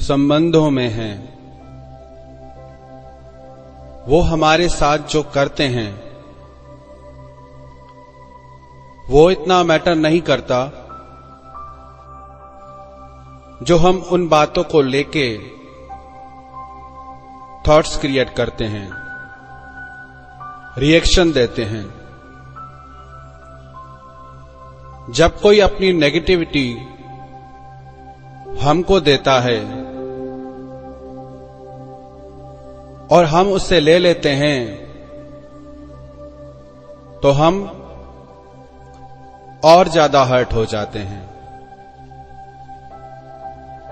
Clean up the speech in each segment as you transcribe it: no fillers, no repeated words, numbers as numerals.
संबंधों में हैं, वो हमारे साथ जो करते हैं वो इतना मैटर नहीं करता जो हम उन बातों को लेके थॉट्स क्रिएट करते हैं, रिएक्शन देते हैं। जब कोई अपनी नेगेटिविटी हमको देता है और हम उससे ले लेते हैं तो हम और ज्यादा हर्ट हो जाते हैं।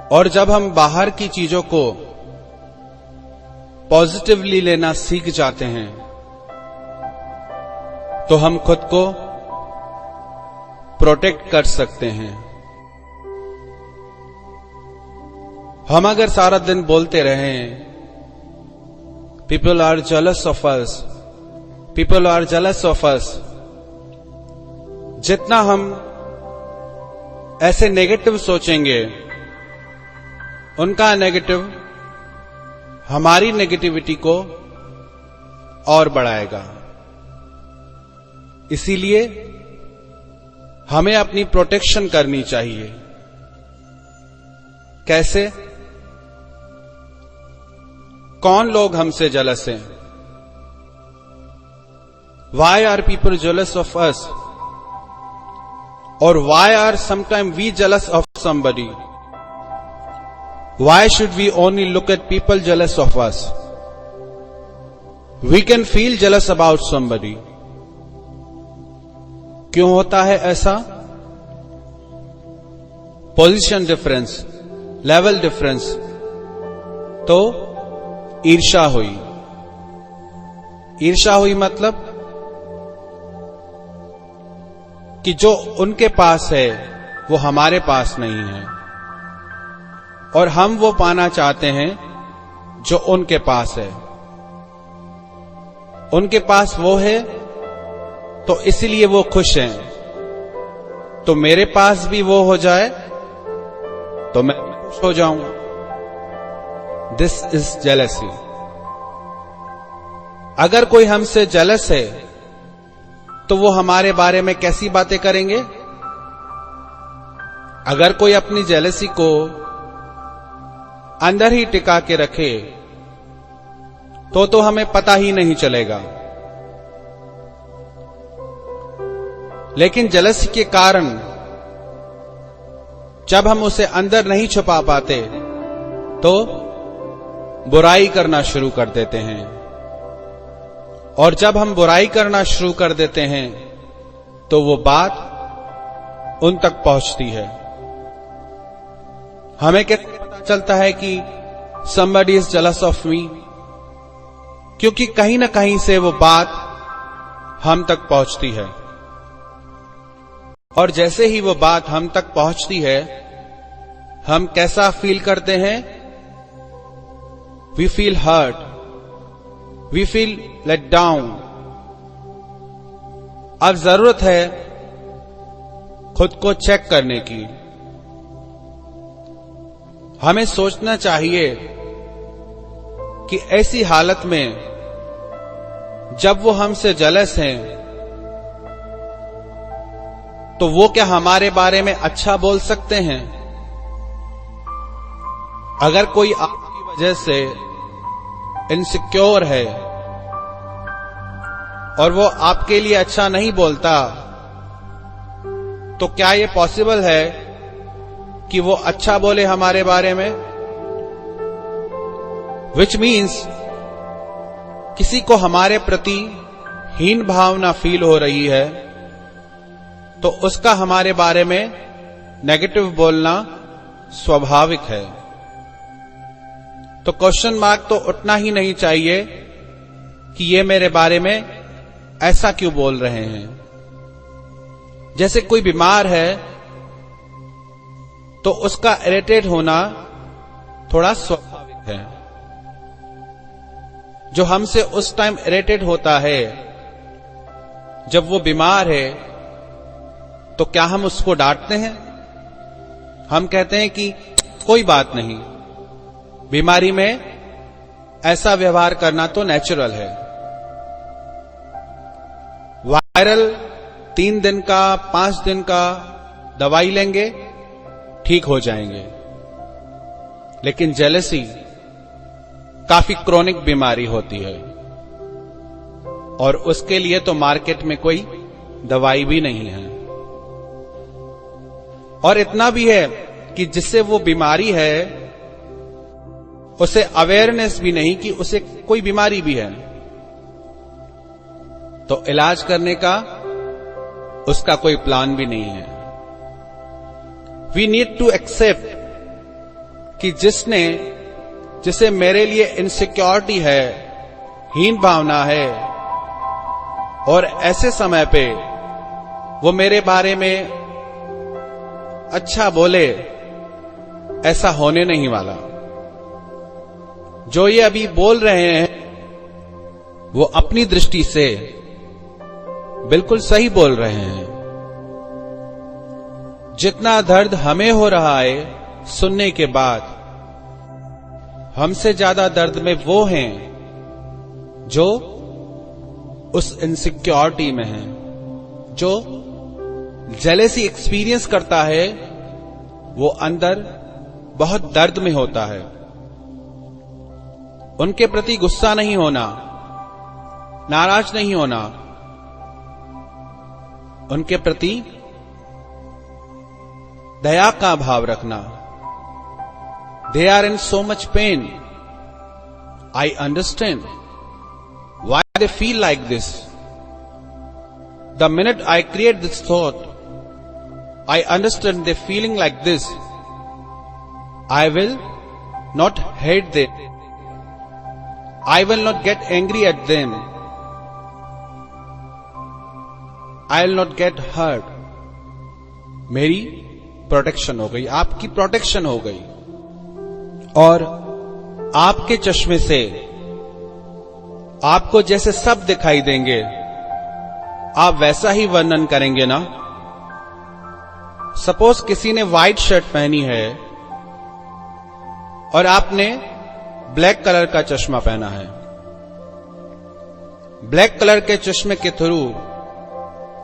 और जब हम बाहर की चीजों को पॉजिटिवली लेना सीख जाते हैं तो हम खुद को प्रोटेक्ट कर सकते हैं। हम अगर सारा दिन बोलते रहें people are jealous of us, people are jealous of us, जितना हम ऐसे नेगेटिव सोचेंगे उनका नेगेटिव हमारी नेगेटिविटी को और बढ़ाएगा। इसीलिए हमें अपनी प्रोटेक्शन करनी चाहिए। कैसे? कौन लोग हमसे जेलस हैं? Why are people jealous of us? Or why are sometimes we jealous of somebody? Why should we only look at people jealous of us? We can feel jealous about somebody. क्यों होता है ऐसा? Position difference, level difference. तो ईर्ष्या हुई। ईर्ष्या हुई मतलब कि जो उनके पास है वो हमारे पास नहीं है और हम वो पाना चाहते हैं जो उनके पास है। उनके पास वो है तो इसलिए वो खुश हैं, तो मेरे पास भी वो हो जाए तो मैं खुश हो जाऊं। This is jealousy. अगर कोई हमसे जेलस है तो वो हमारे बारे में कैसी बातें करेंगे? अगर कोई अपनी जेलसी को अंदर ही टिका के रखे तो हमें पता ही नहीं चलेगा। लेकिन जेलसी के कारण जब हम उसे अंदर नहीं छुपा पाते तो बुराई करना शुरू कर देते हैं। और जब हम बुराई करना शुरू कर देते हैं तो वो बात उन तक पहुंचती है। हमें कैसे पता चलता है कि somebody is jealous of me? क्योंकि कहीं ना कहीं से वो बात हम तक पहुंचती है और जैसे ही वो बात हम तक पहुंचती है हम कैसा फील करते हैं? We feel hurt, we feel let down। अब जरूरत है खुद को चेक करने की। हमें सोचना चाहिए कि ऐसी हालत में जब वो हमसे जेलस हैं तो वो क्या हमारे बारे में अच्छा बोल सकते हैं? अगर कोई आपकी वजह से इनसिक्योर है और वो आपके लिए अच्छा नहीं बोलता तो क्या ये पॉसिबल है कि वो अच्छा बोले हमारे बारे में? विच मीन्स किसी को हमारे प्रति हीन भावना फील हो रही है तो उसका हमारे बारे में नेगेटिव बोलना स्वाभाविक है। तो क्वेश्चन मार्क तो उठना ही नहीं चाहिए कि ये मेरे बारे में ऐसा क्यों बोल रहे हैं। जैसे कोई बीमार है तो उसका इरिटेट होना थोड़ा स्वाभाविक है। जो हमसे उस टाइम इरिटेट होता है जब वो बीमार है तो क्या हम उसको डांटते हैं? हम कहते हैं कि कोई बात नहीं, बीमारी में ऐसा व्यवहार करना तो नेचुरल है। वायरल 3 दिन का 5 दिन का दवाई लेंगे, ठीक हो जाएंगे। लेकिन जेलसी काफी क्रोनिक बीमारी होती है और उसके लिए तो मार्केट में कोई दवाई भी नहीं है। और इतना भी है कि जिससे वो बीमारी है उसे अवेयरनेस भी नहीं कि उसे कोई बीमारी भी है, तो इलाज करने का उसका कोई प्लान भी नहीं है। वी नीड टू एक्सेप्ट कि जिसे मेरे लिए इनसिक्योरिटी है, हीन भावना है, और ऐसे समय पे वो मेरे बारे में अच्छा बोले, ऐसा होने नहीं वाला। जो ये अभी बोल रहे हैं वो अपनी दृष्टि से बिल्कुल सही बोल रहे हैं। जितना दर्द हमें हो रहा है सुनने के बाद, हमसे ज्यादा दर्द में वो हैं जो उस इनसिक्योरिटी में हैं, जो जेलेसी एक्सपीरियंस करता है, वो अंदर बहुत दर्द में होता है। उनके प्रति गुस्सा नहीं होना, नाराज नहीं होना, उनके प्रति दया का भाव रखना। They are in so much pain. I understand why they feel like this. The minute I create this thought, I understand they're feeling like this. I will not hate them. I will not get angry at them. I will not get hurt. मेरी protection हो गई, आपकी protection हो गई। और आपके चश्मे से आपको जैसे सब दिखाई देंगे, आप वैसा ही वर्णन करेंगे ना। सपोज किसी ने व्हाइट शर्ट पहनी है और आपने ब्लैक कलर का चश्मा पहना है। ब्लैक कलर के चश्मे के थ्रू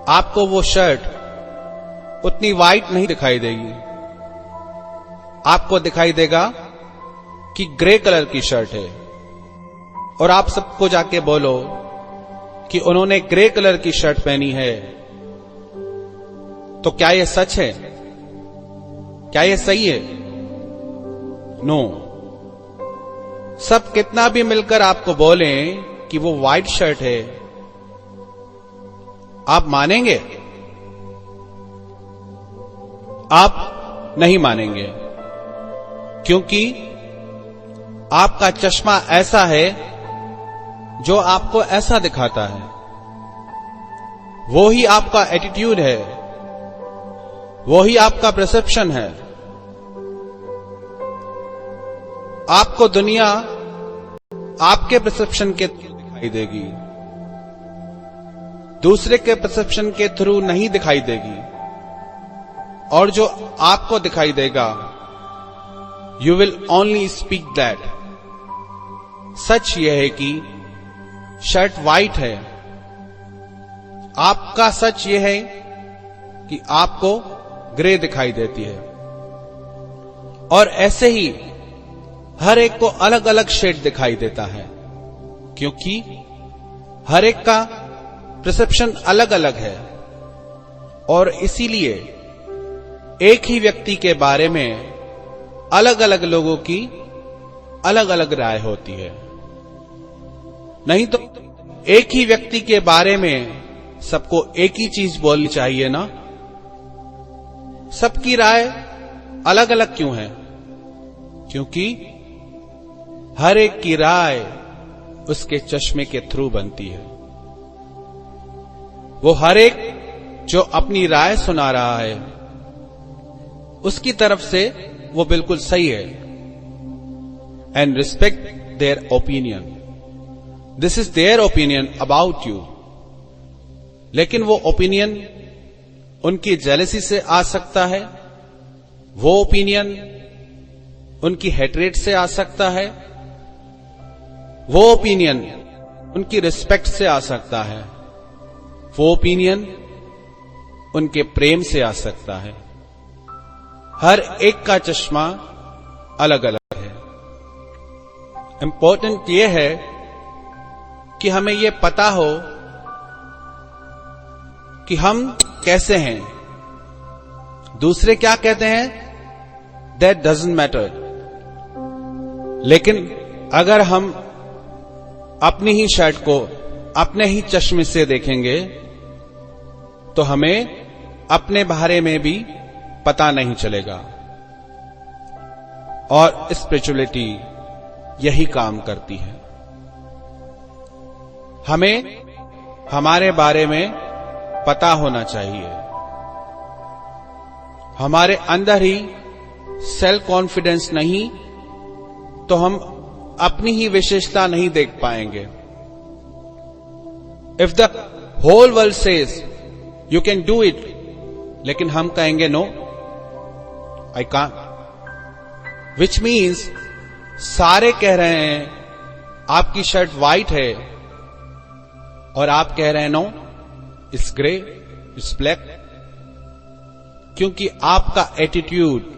आपको वो शर्ट उतनी व्हाइट नहीं दिखाई देगी, आपको दिखाई देगा कि ग्रे कलर की शर्ट है। और आप सबको जाके बोलो कि उन्होंने ग्रे कलर की शर्ट पहनी है, तो क्या यह सच है? क्या यह सही है? नो। सब कितना भी मिलकर आपको बोलें कि वो व्हाइट शर्ट है, आप मानेंगे? आप नहीं मानेंगे, क्योंकि आपका चश्मा ऐसा है जो आपको ऐसा दिखाता है। वो ही आपका एटीट्यूड है, वो ही आपका परसेप्शन है। आपको दुनिया आपके परसेप्शन के थ्रू दिखाई देगी, दूसरे के परसेप्शन के थ्रू नहीं दिखाई देगी। और जो आपको दिखाई देगा, you will only speak that. सच यह है कि शर्ट व्हाइट है, आपका सच यह है कि आपको ग्रे दिखाई देती है। और ऐसे ही हर एक को अलग अलग शेड दिखाई देता है, क्योंकि हर एक का परसेप्शन अलग अलग है। और इसीलिए एक ही व्यक्ति के बारे में अलग अलग लोगों की अलग अलग राय होती है। नहीं तो एक ही व्यक्ति के बारे में सबको एक ही चीज बोलनी चाहिए ना। सबकी राय अलग अलग क्यों है? क्योंकि हर एक की राय उसके चश्मे के थ्रू बनती है। वो हर एक जो अपनी राय सुना रहा है, उसकी तरफ से वो बिल्कुल सही है। And respect their opinion. This is their opinion about you. लेकिन वो ओपिनियन उनकी जेलसी से आ सकता है, वो ओपिनियन उनकी हेट्रेट से आ सकता है, वो ओपिनियन उनकी रिस्पेक्ट से आ सकता है, वो ओपिनियन उनके प्रेम से आ सकता है। हर एक का चश्मा अलग अलग है। इंपॉर्टेंट यह है कि हमें यह पता हो कि हम कैसे हैं। दूसरे क्या कहते हैं दैट डजंट मैटर, लेकिन अगर हम अपनी ही शर्ट को अपने ही चश्मे से देखेंगे तो हमें अपने बारे में भी पता नहीं चलेगा। और स्पिरिचुअलिटी यही काम करती है। हमें हमारे बारे में पता होना चाहिए। हमारे अंदर ही सेल्फ कॉन्फिडेंस नहीं तो हम अपनी ही विशेषता नहीं देख पाएंगे। If the whole world says you can do it, लेकिन हम कहेंगे no I can't, which means सारे कह रहे हैं आपकी शर्ट व्हाइट है और आप कह रहे हैं no it's grey, it's black, क्योंकि आपका एटीट्यूड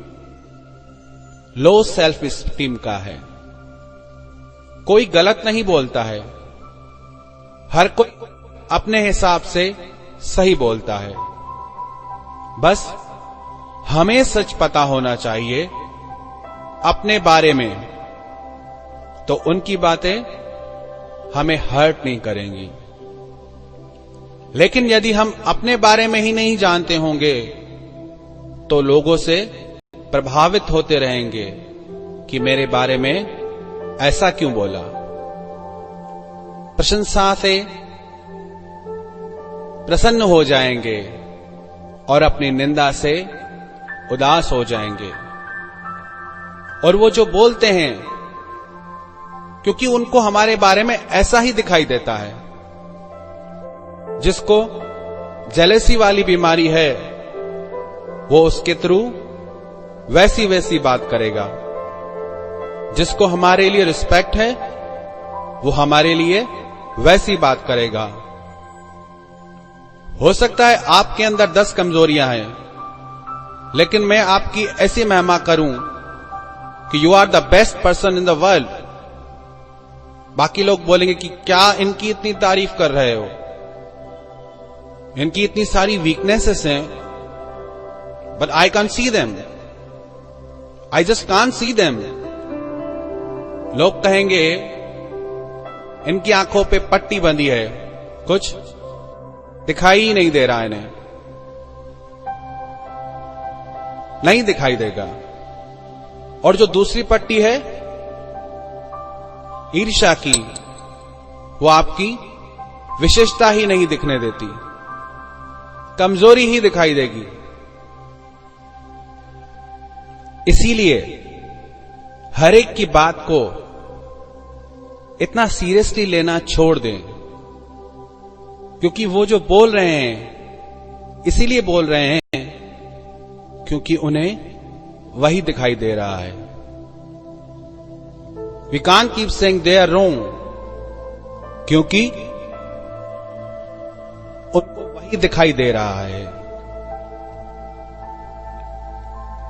लो सेल्फ स्टीम का है। कोई गलत नहीं बोलता है, हर कोई अपने हिसाब से सही बोलता है। बस हमें सच पता होना चाहिए अपने बारे में, तो उनकी बातें हमें हर्ट नहीं करेंगी। लेकिन यदि हम अपने बारे में ही नहीं जानते होंगे तो लोगों से प्रभावित होते रहेंगे कि मेरे बारे में ऐसा क्यों बोला। प्रशंसा से प्रसन्न हो जाएंगे और अपनी निंदा से उदास हो जाएंगे। और वो जो बोलते हैं क्योंकि उनको हमारे बारे में ऐसा ही दिखाई देता है। जिसको जेलेसी वाली बीमारी है वो उसके थ्रू वैसी वैसी बात करेगा। जिसको हमारे लिए रिस्पेक्ट है वो हमारे लिए वैसी बात करेगा। हो सकता है आपके अंदर 10 कमजोरियां हैं, लेकिन मैं आपकी ऐसी महिमा करूं कि you are the best person in the world. बाकी लोग बोलेंगे कि क्या इनकी इतनी तारीफ कर रहे हो, इनकी इतनी सारी वीकनेसेस हैं, but I can see them, I just can't see them. लोग कहेंगे इनकी आंखों पे पट्टी बंधी है, कुछ दिखाई ही नहीं दे रहा इन्हें, नहीं दिखाई देगा। और जो दूसरी पट्टी है ईर्ष्या की, वो आपकी विशेषता ही नहीं दिखने देती, कमजोरी ही दिखाई देगी। इसीलिए हर एक की बात को इतना सीरियसली लेना छोड़ दें, क्योंकि वो जो बोल रहे हैं इसीलिए बोल रहे हैं क्योंकि उन्हें वही दिखाई दे रहा है। We can't keep saying they are wrong, क्योंकि उनको वही दिखाई दे रहा है।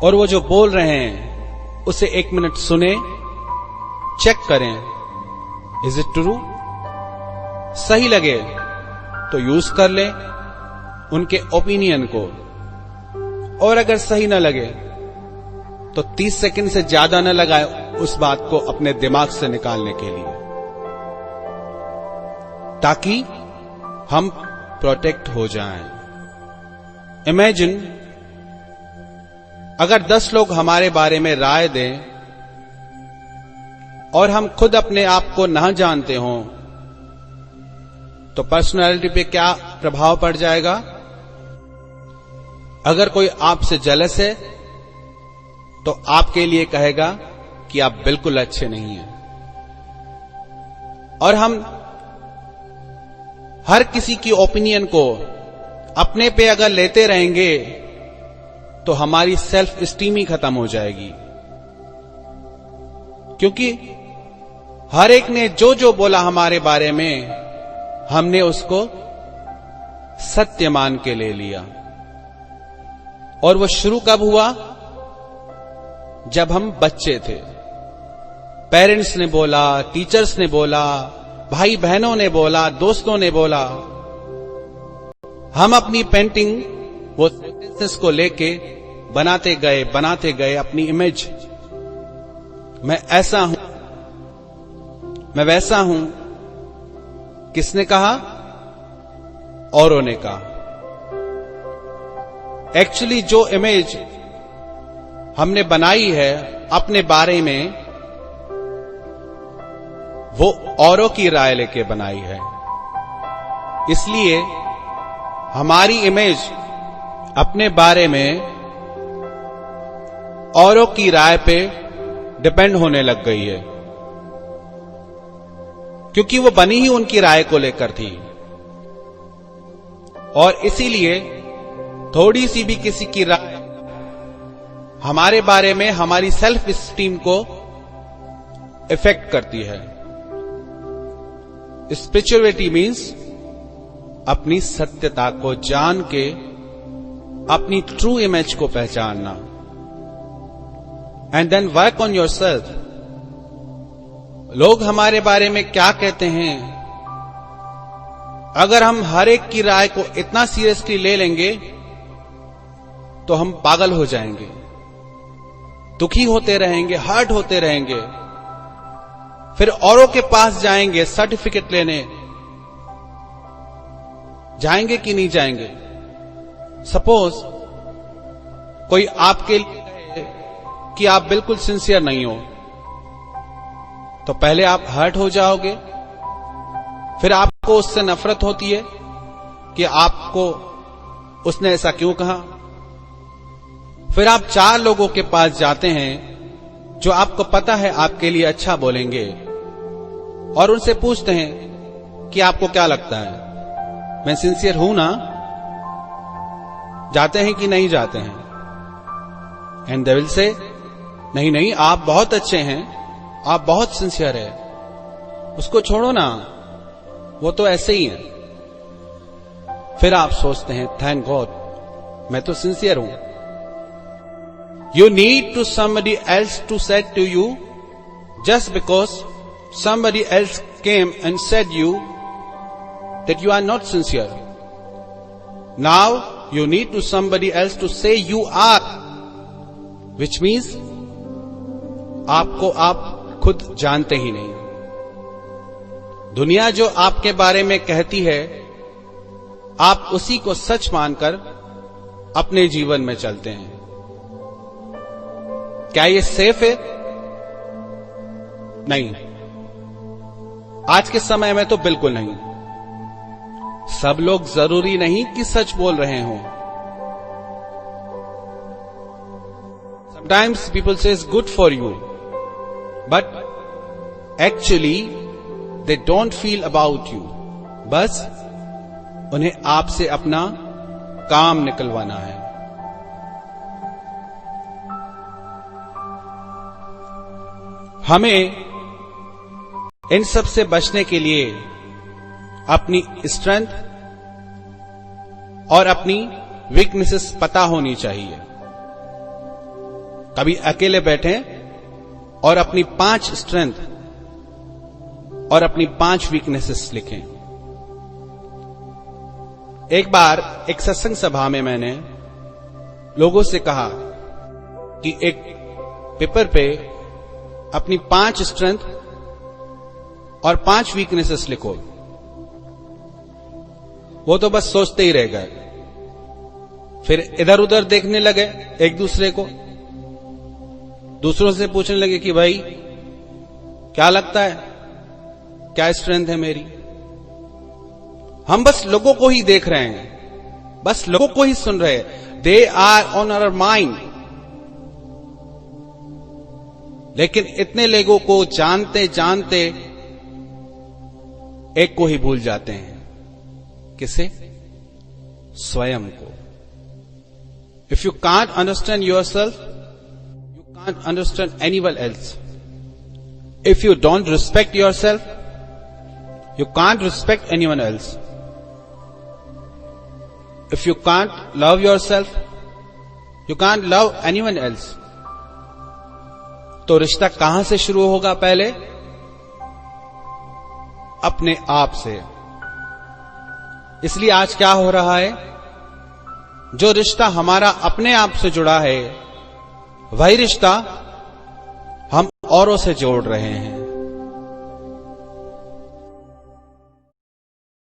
और वो जो बोल रहे हैं उसे 1 मिनट सुने, चेक करें, इज इट ट्रू? सही लगे तो यूज कर ले उनके ओपिनियन को, और अगर सही न लगे तो 30 सेकंड से ज्यादा न लगाए उस बात को अपने दिमाग से निकालने के लिए, ताकि हम प्रोटेक्ट हो जाएं। इमेजिन अगर 10 लोग हमारे बारे में राय दें और हम खुद अपने आप को ना जानते हों, तो पर्सनालिटी पे क्या प्रभाव पड़ जाएगा। अगर कोई आपसे जेलस है तो आपके लिए कहेगा कि आप बिल्कुल अच्छे नहीं हैं। और हम हर किसी की ओपिनियन को अपने पे अगर लेते रहेंगे तो हमारी सेल्फ स्टीम ही खत्म हो जाएगी। क्योंकि हर एक ने जो जो बोला हमारे बारे में, हमने उसको सत्य मान के ले लिया। और वो शुरू कब हुआ? जब हम बच्चे थे। पेरेंट्स ने बोला, टीचर्स ने बोला, भाई बहनों ने बोला, दोस्तों ने बोला। हम अपनी पेंटिंग वो सेंटेंसेस को लेके बनाते गए अपनी इमेज। मैं ऐसा हूं, मैं वैसा हूं। किसने कहा? औरों ने कहा। एक्चुअली जो इमेज हमने बनाई है अपने बारे में, वो औरों की राय लेके बनाई है। इसलिए हमारी इमेज अपने बारे में औरों की राय पे डिपेंड होने लग गई है, क्योंकि वो बनी ही उनकी राय को लेकर थी। और इसीलिए थोड़ी सी भी किसी की राय हमारे बारे में हमारी सेल्फ स्टीम को इफेक्ट करती है। स्पिरिचुअलिटी मीन्स अपनी सत्यता को जान के अपनी ट्रू इमेज को पहचानना, and then work on yourself. लोग हमारे बारे में क्या कहते हैं, अगर हम हर एक की राय को इतना सीरियसली ले लेंगे तो हम पागल हो जाएंगे, दुखी होते रहेंगे, हर्ट होते रहेंगे। फिर औरों के पास जाएंगे सर्टिफिकेट लेने, जाएंगे कि नहीं जाएंगे? सपोज कोई आपके लिए कहे कि आप बिल्कुल सिंसियर नहीं हो, तो पहले आप हर्ट हो जाओगे, फिर आपको उससे नफरत होती है कि आपको उसने ऐसा क्यों कहा। फिर आप 4 लोगों के पास जाते हैं जो आपको पता है आपके लिए अच्छा बोलेंगे, और उनसे पूछते हैं कि आपको क्या लगता है, मैं सिंसियर हूं ना? जाते हैं कि नहीं जाते हैं? एंड दे विल से, नहीं नहीं, आप बहुत अच्छे हैं, आप बहुत सिंसियर है, उसको छोड़ो ना, वो तो ऐसे ही है। फिर आप सोचते हैं, थैंक गॉड मैं तो सिंसियर हूं। You need to somebody else to say to you, just because somebody else came and said you that you are not sincere. Now you need to somebody else to say you are, which means आपको आप खुद जानते ही नहीं। दुनिया जो आपके बारे में कहती है, आप उसी को सच मानकर अपने जीवन में चलते हैं। क्या ये सेफ है? नहीं, आज के समय में तो बिल्कुल नहीं। सब लोग जरूरी नहीं कि सच बोल रहे हों। Sometimes people say it's good for you, but actually they don't feel about you. बस उन्हें आपसे अपना काम निकलवाना है। हमें इन सब से बचने के लिए अपनी स्ट्रेंथ और अपनी वीकनेसेस पता होनी चाहिए। कभी अकेले बैठें और अपनी 5 स्ट्रेंथ और अपनी 5 वीकनेसेस लिखें। एक बार एक सत्संग सभा में मैंने लोगों से कहा कि एक पेपर पे अपनी 5 स्ट्रेंथ और 5 वीकनेसेस लिखो। वो तो बस सोचते ही रह गए। फिर इधर उधर देखने लगे एक दूसरे को, दूसरों से पूछने लगे कि भाई क्या लगता है, क्या स्ट्रेंथ है मेरी। हम बस लोगों को ही देख रहे हैं, बस लोगों को ही सुन रहे हैं। They are on our mind. लेकिन इतने लोगों को जानते जानते एक को ही भूल जाते हैं। किसे? स्वयं को। If you can't understand yourself, you can't understand anyone else. If you don't respect yourself, you can't respect anyone else. If you can't love yourself, you can't love anyone else. तो रिश्ता कहां से शुरू होगा? पहले अपने आप से। इसलिए आज क्या हो रहा है, जो रिश्ता हमारा अपने आप से जुड़ा है, वही रिश्ता हम औरों से जोड़ रहे हैं।